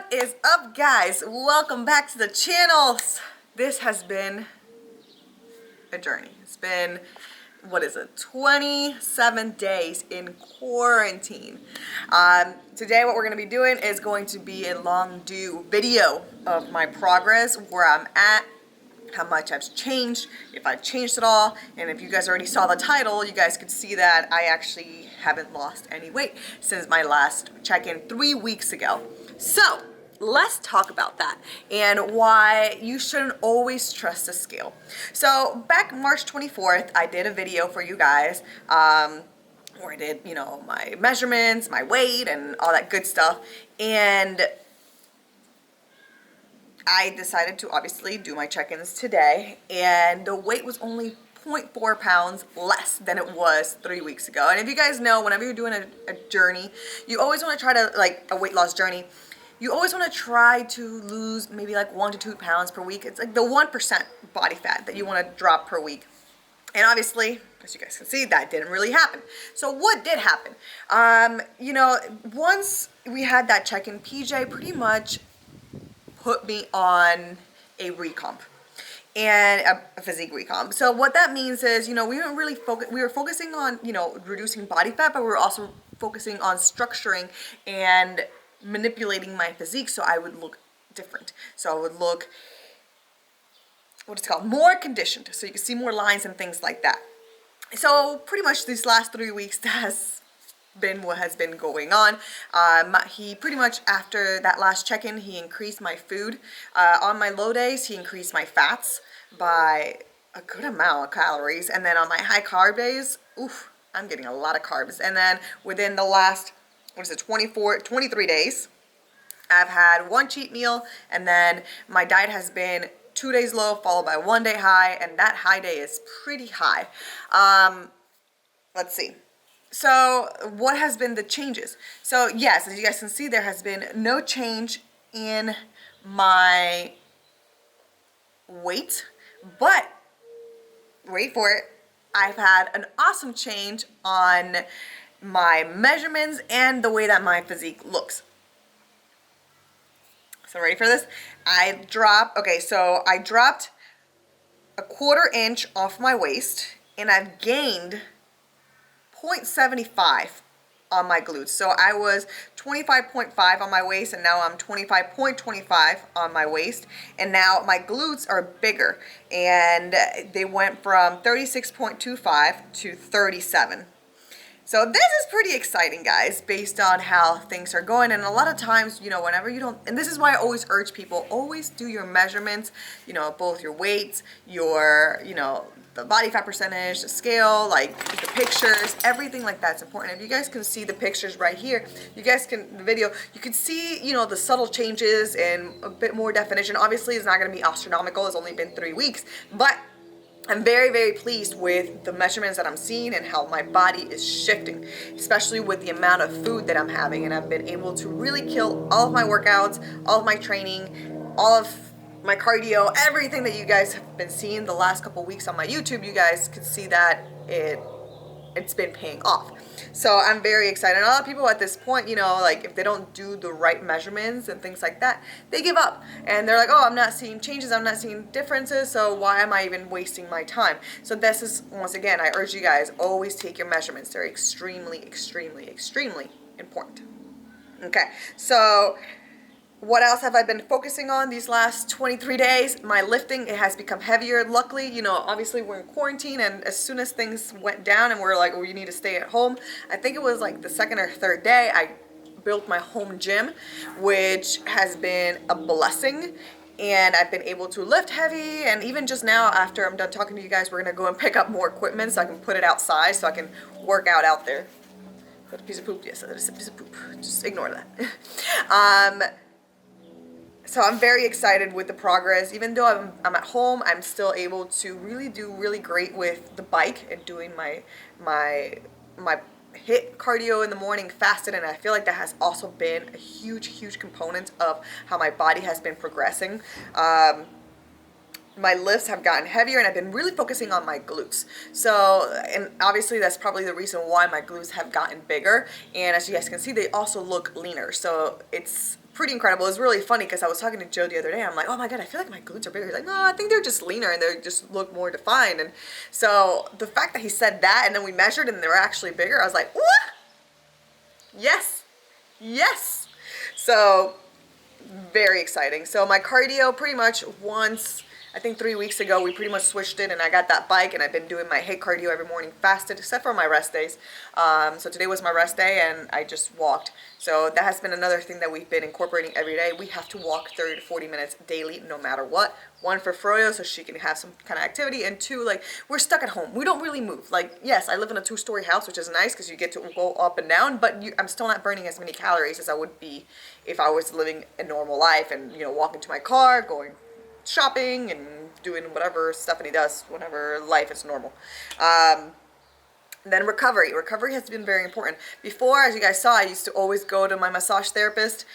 What is up, guys? Welcome back to the channel. This has been a journey. It's been, what is it, 27 days in quarantine. Today what we're going to be doing is going to be a long due video of my progress, where I'm at, how much I've changed, if I've changed at all, and if you guys already saw the title, you guys could see that I actually haven't lost any weight since my last check-in 3 weeks ago. So let's talk about that and why you shouldn't always trust a scale. So back March 24th, I did a video for you guys where I did, my measurements, my weight, and all that good stuff. And I decided to obviously do my check-ins today, and the weight was only 0.4 pounds less than it was 3 weeks ago. And if you guys know, whenever you're doing a journey, you always want to try to, like a weight loss journey, you always want to try to lose maybe like 1 to 2 pounds per week. It's like the 1% body fat that you want to drop per week. And obviously, as you guys can see, that didn't really happen. So what did happen? Once we had that check-in, PJ pretty much put me on a recomp and a physique recomp. So what that means is, we weren't really we were focusing on, reducing body fat, but we were also focusing on structuring and manipulating my physique so I would look different. So I would look, more conditioned, so you can see more lines and things like that. So pretty much these last 3 weeks, that has been what has been going on. He pretty much, after that last check-in, he increased my food. On my low days, he increased my fats by a good amount of calories, and then on my high carb days, oof, I'm getting a lot of carbs. And then within the last 23 days, I've had 1 cheat meal, and then my diet has been 2 days low followed by 1 day high, and that high day is pretty high. Let's see. So what has been the changes? So yes, as you guys can see, there has been no change in my weight, but wait for it, I've had an awesome change on my measurements and the way that my physique looks. So ready for this? I dropped a 1/4 inch off my waist, and I've gained 0.75 on my glutes. So I was 25.5 on my waist, and now I'm 25.25 on my waist, and now my glutes are bigger, and they went from 36.25 to 37. So this is pretty exciting, guys, based on how things are going. And a lot of times, whenever you don't, and this is why I always urge people, always do your measurements, both your weights, your, the body fat percentage, the scale, like the pictures, everything like that's important. If you guys can see the pictures right here, the video, you can see, the subtle changes and a bit more definition. Obviously, it's not going to be astronomical. It's only been 3 weeks, but I'm very, very pleased with the measurements that I'm seeing and how my body is shifting, especially with the amount of food that I'm having. And I've been able to really kill all of my workouts, all of my training, all of my cardio, everything that you guys have been seeing the last couple weeks on my YouTube. You guys can see that it's been paying off. So I'm very excited. And a lot of people at this point, like if they don't do the right measurements and things like that, they give up. And they're like, oh, I'm not seeing changes, I'm not seeing differences, so why am I even wasting my time? So this is, once again, I urge you guys, always take your measurements. They're extremely, extremely, extremely important. Okay, so what else have I been focusing on these last 23 days? My lifting, it has become heavier. Luckily, obviously we're in quarantine, and as soon as things went down and we're like, oh, you need to stay at home, I think it was like the 2nd or 3rd day, I built my home gym, which has been a blessing. And I've been able to lift heavy, and even just now, after I'm done talking to you guys, we're gonna go and pick up more equipment so I can put it outside so I can work out there. Is that a piece of poop? Yes, that is a piece of poop. Just ignore that. So I'm very excited with the progress. Even though I'm at home, I'm still able to really do really great with the bike and doing my HIIT cardio in the morning fasted, and I feel like that has also been a huge component of how my body has been progressing. My lifts have gotten heavier, and I've been really focusing on my glutes. So, and obviously that's probably the reason why my glutes have gotten bigger, and as you guys can see, they also look leaner. So it's pretty incredible. It was really funny because I was talking to Joe the other day. I'm like, oh my God, I feel like my glutes are bigger. He's like, no, I think they're just leaner and they just look more defined. And so the fact that he said that and then we measured and they were actually bigger, I was like, what? Yes, yes. So very exciting. So my cardio pretty much once, I think 3 weeks ago, we pretty much switched it and I got that bike and I've been doing my HIIT cardio every morning fasted except for my rest days. So today was my rest day and I just walked. So that has been another thing that we've been incorporating every day. We have to walk 30 to 40 minutes daily no matter what. One for Froyo so she can have some kind of activity, and two, like, we're stuck at home. We don't really move. Like, yes, I live in a 2-story house, which is nice because you get to go up and down, but I'm still not burning as many calories as I would be if I was living a normal life and, you know, walking to my car, going shopping and doing whatever Stephanie does whenever life is normal. Then recovery. Recovery has been very important. Before, as you guys saw, I used to always go to my massage therapist,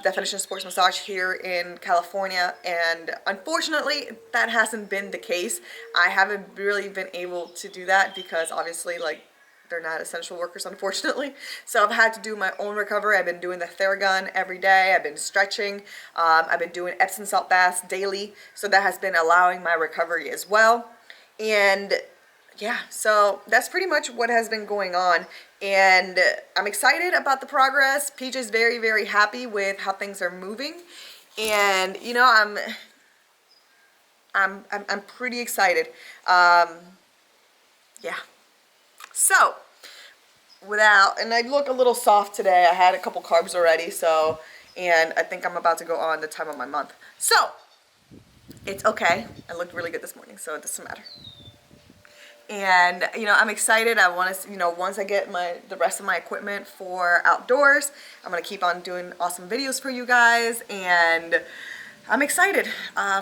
Definition Sports Massage here in California, and unfortunately, that hasn't been the case. I haven't really been able to do that because obviously, like, they're not essential workers, unfortunately. So I've had to do my own recovery. I've been doing the Theragun every day. I've been stretching. I've been doing Epsom salt baths daily. So that has been allowing my recovery as well. And yeah, so that's pretty much what has been going on. And I'm excited about the progress. PJ's very, very happy with how things are moving. And, you know, I'm pretty excited. Yeah. So, and I look a little soft today. I had a couple carbs already, so, and I think I'm about to go on the time of my month. So, it's okay. I looked really good this morning, so it doesn't matter. And, you know, I'm excited. I want to, you know, once I get the rest of my equipment for outdoors, I'm going to keep on doing awesome videos for you guys. And I'm excited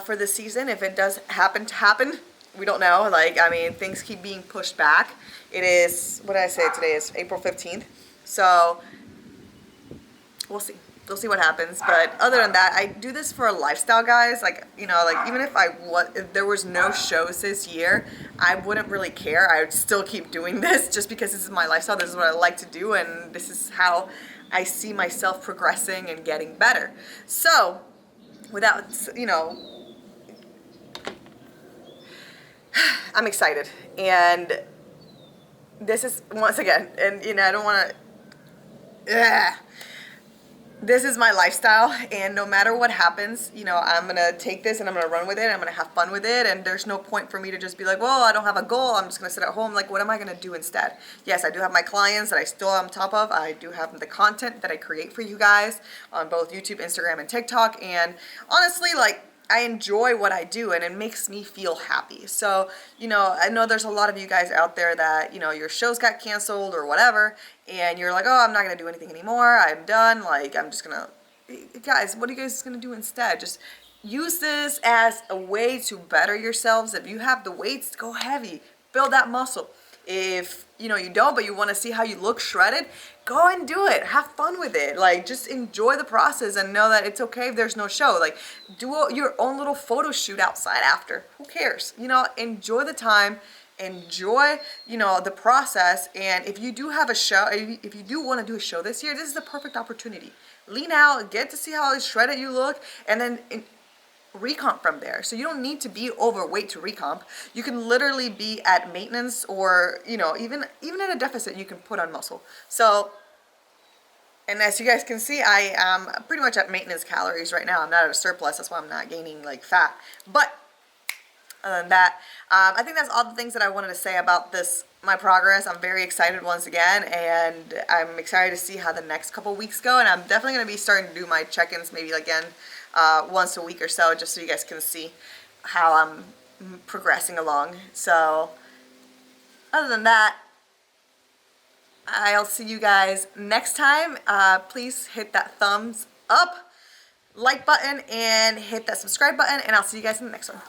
for this season. If it does happen to happen, we don't know. Like, I mean, things keep being pushed back. It is, what did I say today? Is April 15th. So, we'll see. We'll see what happens. But other than that, I do this for a lifestyle, guys. Like, you know, like even if there was no shows this year, I wouldn't really care. I would still keep doing this just because this is my lifestyle. This is what I like to do, and this is how I see myself progressing and getting better. So, without, you know, I'm excited. And this is, once again, and, you know, I don't want to, this is my lifestyle, and no matter what happens, you know, I'm going to take this and I'm going to run with it. I'm going to have fun with it, and there's no point for me to just be like, well, I don't have a goal. I'm just going to sit at home. Like, what am I going to do instead? Yes, I do have my clients that I still am on top of. I do have the content that I create for you guys on both YouTube, Instagram, and TikTok, and honestly, like, I enjoy what I do and it makes me feel happy. So, you know, I know there's a lot of you guys out there that, you know, your shows got canceled or whatever, and you're like, oh, I'm not going to do anything anymore. I'm done. Like, I'm just going to, guys, what are you guys going to do instead? Just use this as a way to better yourselves. If you have the weights, go heavy, build that muscle. If, you know, you don't, but you want to see how you look shredded, go and do it. Have fun with it. Like, just enjoy the process and know that it's okay if there's no show. Like, do your own little photo shoot outside after. Who cares? You know, enjoy the time. Enjoy, you know, the process. And if you do have a show, if you do want to do a show this year, this is the perfect opportunity. Lean out, get to see how shredded you look, and then recomp from there. So you don't need to be overweight to recomp. You can literally be at maintenance, or, you know, even at a deficit, you can put on muscle. So, and as you guys can see, I am pretty much at maintenance calories right now. I'm not at a surplus. That's why I'm not gaining like fat. But other than that, I think that's all the things that I wanted to say about my progress. I'm very excited once again, and I'm excited to see how the next couple weeks go. And I'm definitely going to be starting to do my check-ins maybe again once a week or so, just so you guys can see how I'm progressing along. So, other than that, I'll see you guys next time. Please hit that thumbs up, like button, and hit that subscribe button, and I'll see you guys in the next one.